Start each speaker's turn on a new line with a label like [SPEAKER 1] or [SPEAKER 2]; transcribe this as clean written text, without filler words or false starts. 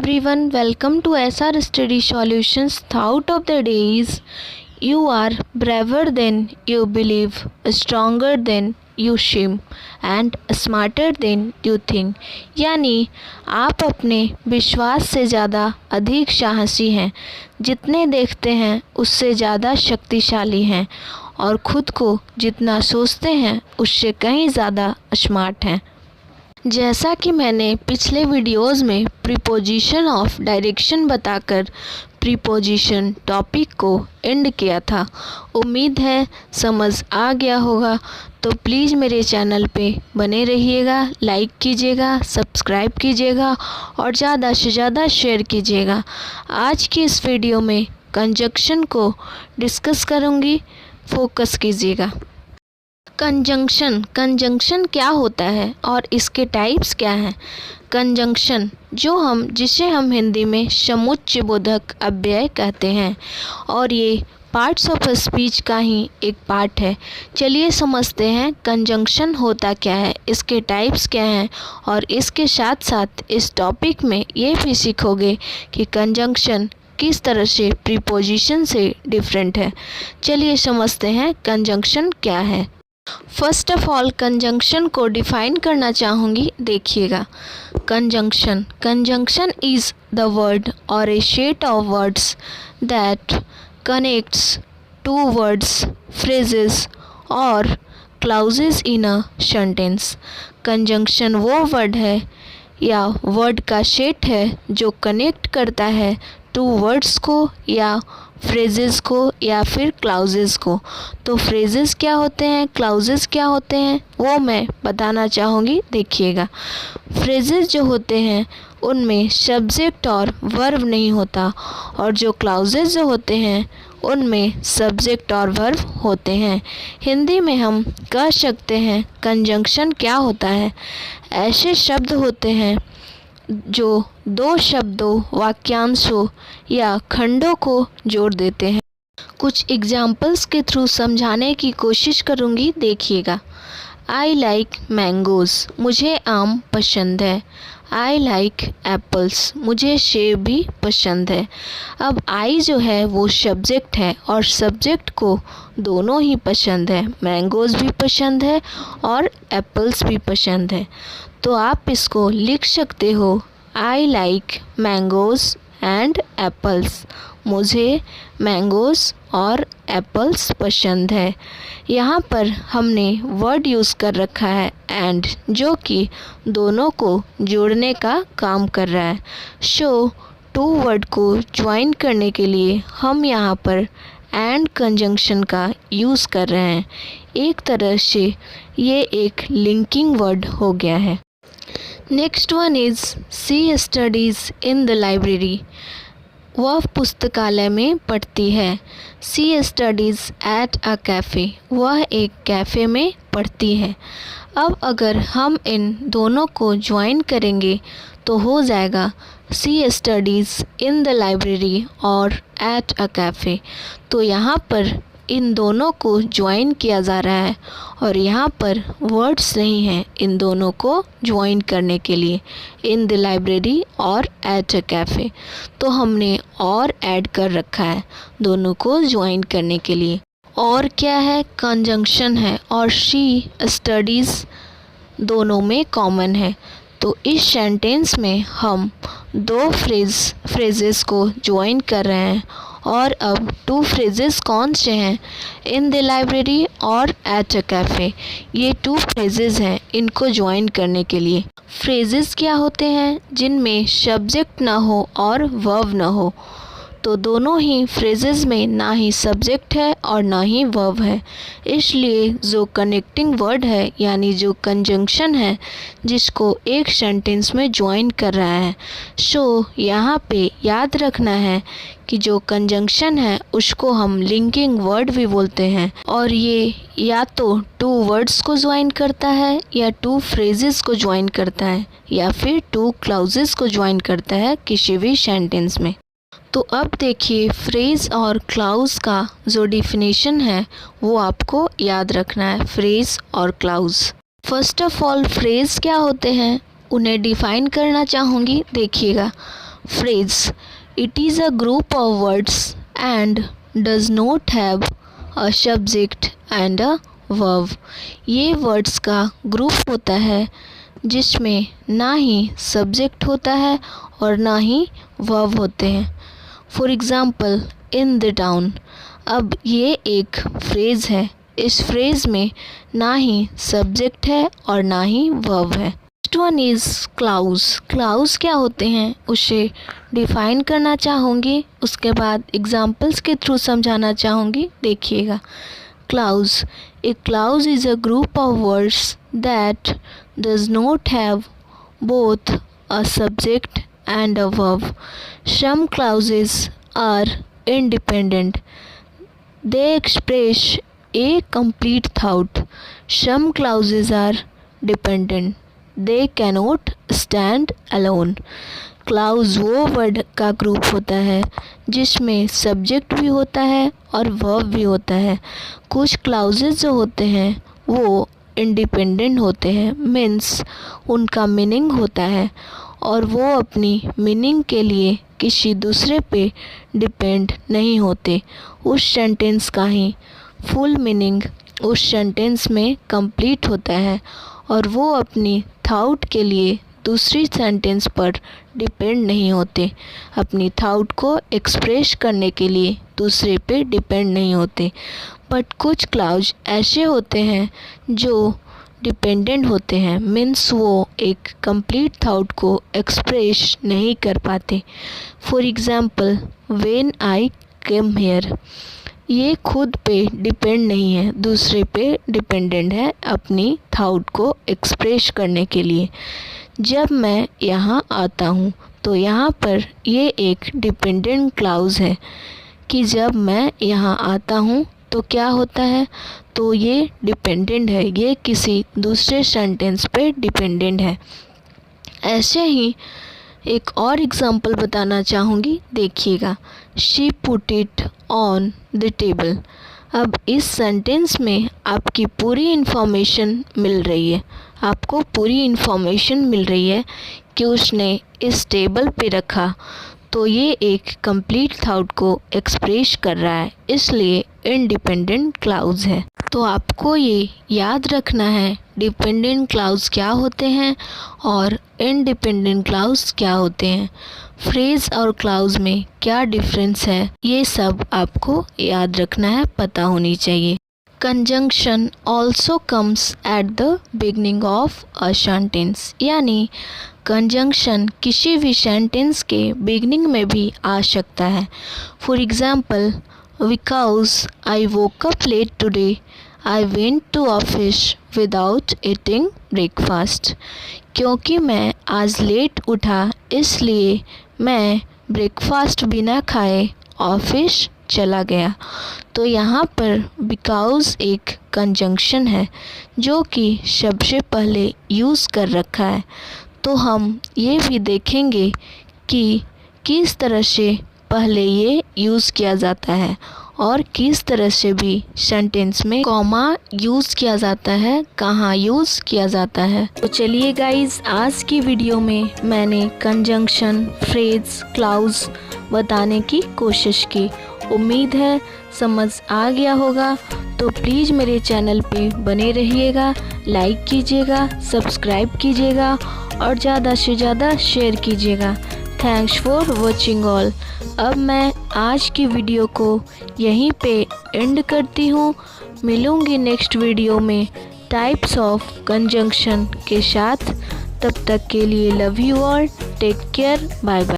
[SPEAKER 1] everyone, welcome to SR Study Solutions. Thought of the day is you are braver than you believe, stronger than you seem and smarter than you think. यानी आप अपने विश्वास से ज़्यादा अधिक साहसी हैं, जितने देखते हैं उससे ज़्यादा शक्तिशाली हैं और खुद को जितना सोचते हैं उससे कहीं ज़्यादा स्मार्ट हैं। जैसा कि मैंने पिछले वीडियोस में प्रीपोजिशन ऑफ डायरेक्शन बताकर प्रीपोजिशन टॉपिक को एंड किया था। उम्मीद है समझ आ गया होगा, तो प्लीज़ मेरे चैनल पे बने रहिएगा, लाइक कीजिएगा, सब्सक्राइब कीजिएगा और ज़्यादा से ज़्यादा शेयर कीजिएगा। आज की इस वीडियो में कंजंक्शन को डिस्कस करूँगी, फोकस कीजिएगा। कंजंक्शन क्या होता है और इसके टाइप्स क्या हैं? कंजंक्शन जिसे हम हिंदी में समुच्चय बोधक अव्यय कहते हैं और ये पार्ट्स ऑफ स्पीच का ही एक पार्ट है। चलिए समझते हैं कंजंक्शन होता क्या है, इसके टाइप्स क्या हैं और इसके साथ साथ इस टॉपिक में ये भी सीखोगे कि कंजंक्शन किस तरह से प्रीपोजिशन से डिफरेंट है। चलिए समझते हैं कंजंक्शन क्या है। फर्स्ट ऑफ ऑल कंजंक्शन को डिफाइन करना चाहूँगी, देखिएगा। Conjunction is the word or a set of words that connects two words, phrases or clauses in a sentence. Conjunction वो वर्ड है या वर्ड का सेट है जो कनेक्ट करता है टू वर्ड्स को या फ्रेजेस को या फिर क्लाउजेस को। तो फ्रेजेस क्या होते हैं, क्लाउजेस क्या होते हैं, वो मैं बताना चाहूँगी, देखिएगा। फ्रेजेस जो होते हैं उनमें सब्जेक्ट और वर्ब नहीं होता और जो क्लाउजेस जो होते हैं उनमें सब्जेक्ट और वर्ब होते हैं। हिंदी में हम कह सकते हैं कंजंक्शन क्या होता है। ऐसे शब्द होते हैं जो दो शब्दों, वाक्यांशों या खंडों को जोड़ देते हैं। कुछ एग्जाम्पल्स के थ्रू समझाने की कोशिश करूँगी, देखिएगा। आई लाइक मैंगोज़, मुझे आम पसंद है। आई लाइक एप्पल्स, मुझे सेब भी पसंद है। अब आई जो है वो सब्जेक्ट है और सब्जेक्ट को दोनों ही पसंद है, मैंगोज़ भी पसंद है और एप्पल्स भी पसंद है। तो आप इसको लिख सकते हो I like mangoes and apples, मुझे मैंगोज़ और एप्पल्स पसंद है। यहाँ पर हमने वर्ड यूज़ कर रखा है एंड, जो कि दोनों को जोड़ने का काम कर रहा है। सो टू वर्ड को ज्वाइन करने के लिए हम यहाँ पर एंड कंजंक्शन का यूज़ कर रहे हैं। एक तरह से ये एक लिंकिंग वर्ड हो गया है। Next one is she studies in the library, वह पुस्तकालय में पढ़ती है। She studies at a cafe, वह एक कैफ़े में पढ़ती है। अब अगर हम इन दोनों को ज्वाइन करेंगे तो हो जाएगा सी स्टडीज़ इन द लाइब्रेरी और एट अ कैफ़े। तो यहाँ पर इन दोनों को ज्वाइन किया जा रहा है और यहाँ पर वर्ड्स नहीं हैं इन दोनों को ज्वाइन करने के लिए, इन द लाइब्रेरी और एट अ कैफ़े। तो हमने और ऐड कर रखा है दोनों को ज्वाइन करने के लिए। और क्या है, कंजंक्शन है और शी स्टडीज़ दोनों में कॉमन है। तो इस सेंटेंस में हम दो फ्रेजेस को ज्वाइन कर रहे हैं और अब टू फ्रेजेस कौन से हैं, इन द लाइब्रेरी और एट अ कैफ़े। ये टू फ्रेजेस हैं इनको ज्वाइन करने के लिए। फ्रेजेस क्या होते हैं, जिनमें सब्जेक्ट ना हो और वर्ब ना हो। तो दोनों ही फ्रेजेस में ना ही सब्जेक्ट है और ना ही वर्ब है, इसलिए जो कनेक्टिंग वर्ड है यानी जो कंजंक्शन है जिसको एक सेंटेंस में ज्वाइन कर रहा है। सो यहाँ पे याद रखना है कि जो कंजंक्शन है उसको हम लिंकिंग वर्ड भी बोलते हैं और ये या तो टू वर्ड्स को ज्वाइन करता है या टू फ्रेजेस को ज्वाइन करता है या फिर टू क्लाउजेस को ज्वाइन करता है किसी भी सेंटेंस में। तो अब देखिए फ्रेज और क्लाउज का जो डिफिनेशन है वो आपको याद रखना है, फ्रेज और clause. First of all phrase क्या होते हैं उन्हें डिफाइन करना चाहूँगी, देखिएगा। phrase. It is a group of words and does not have a subject and a verb. ये वर्ड्स का ग्रुप होता है जिसमें ना ही सब्जेक्ट होता है और ना ही वर्ब होते हैं. For example, in the town. अब ये एक फ्रेज़ है. इस फ्रेज़ में ना ही सब्जेक्ट है और ना ही वर्ब है. Next one is clause. Clause क्या होते हैं उसे डिफ़ाइन करना चाहूँगी, उसके बाद एग्जाम्पल्स के थ्रू समझाना चाहूँगी. देखिएगा. Clause. A clause is a group of words that does not have both a subject and a verb. Some clauses are independent. They express a complete thought. Some clauses are dependent. They cannot stand alone. Clause वो word का group होता है जिसमें subject भी होता है और verb भी होता है. कुछ क्लाउजेज जो होते हैं वो इंडिपेंडेंट होते हैं, मीन्स उनका मीनिंग होता है और वो अपनी मीनिंग के लिए किसी दूसरे पे डिपेंड नहीं होते. उस सेंटेंस का ही फुल मीनिंग उस सेंटेंस में कंप्लीट होता है और वो अपनी थॉट के लिए दूसरी सेंटेंस पर डिपेंड नहीं होते. अपनी थॉट को एक्सप्रेस करने के लिए दूसरे पे डिपेंड नहीं होते. बट कुछ क्लाउज ऐसे होते हैं जो डिपेंडेंट होते हैं, मीन्स वो एक कंप्लीट थॉट को एक्सप्रेस नहीं कर पाते. For example, when I came here. ये खुद पे डिपेंड नहीं है, दूसरे पे डिपेंडेंट है अपनी थॉट को एक्सप्रेस करने के लिए. जब मैं यहाँ आता हूँ, तो यहाँ पर ये एक डिपेंडेंट क्लाउज है कि जब मैं यहाँ आता हूँ तो क्या होता है, तो ये डिपेंडेंट है, ये किसी दूसरे सेंटेंस पे डिपेंडेंट है. ऐसे ही एक और एग्जांपल बताना चाहूँगी. देखिएगा. She put it on the table. अब इस सेंटेंस में आपकी पूरी इन्फॉर्मेशन मिल रही है, आपको पूरी इन्फॉर्मेशन मिल रही है कि उसने इस टेबल पे रखा, तो ये एक कंप्लीट थॉट को एक्सप्रेस कर रहा है, इसलिए इंडिपेंडेंट क्लाउज है. तो आपको ये याद रखना है डिपेंडेंट क्लाउज क्या होते हैं और इंडिपेंडेंट क्लाउज क्या होते हैं, फ्रेज और क्लाउज में क्या डिफरेंस है, ये सब आपको याद रखना है, पता होनी चाहिए. Conjunction also comes at the beginning of a sentence. यानी कंजंक्शन किसी भी सेंटेंस के बिगनिंग में भी आ सकता है. For example, because I woke up late today I went to office without eating breakfast. क्योंकि मैं आज लेट उठा इसलिए मैं ब्रेकफास्ट बिना खाए ऑफिस चला गया. तो यहाँ पर बिकॉज एक कंजंक्शन है जो कि सबसे पहले यूज़ कर रखा है. तो हम ये भी देखेंगे कि किस तरह से पहले ये यूज़ किया जाता है और किस तरह से भी सेंटेंस में कॉमा यूज़ किया जाता है, कहाँ यूज़ किया जाता है. तो चलिए गाइज, आज की वीडियो में मैंने कंजंक्शन, फ्रेज, क्लाउज बताने की कोशिश की. उम्मीद है समझ आ गया होगा. तो प्लीज़ मेरे चैनल पे बने रहिएगा, लाइक कीजिएगा, सब्सक्राइब कीजिएगा और ज़्यादा से ज़्यादा शेयर कीजिएगा. Thanks for watching all. अब मैं आज की वीडियो को यहीं पे एंड करती हूँ. मिलूँगी नेक्स्ट वीडियो में टाइप्स ऑफ कंजंक्शन के साथ. तब तक के लिए love you all. Take care. Bye bye.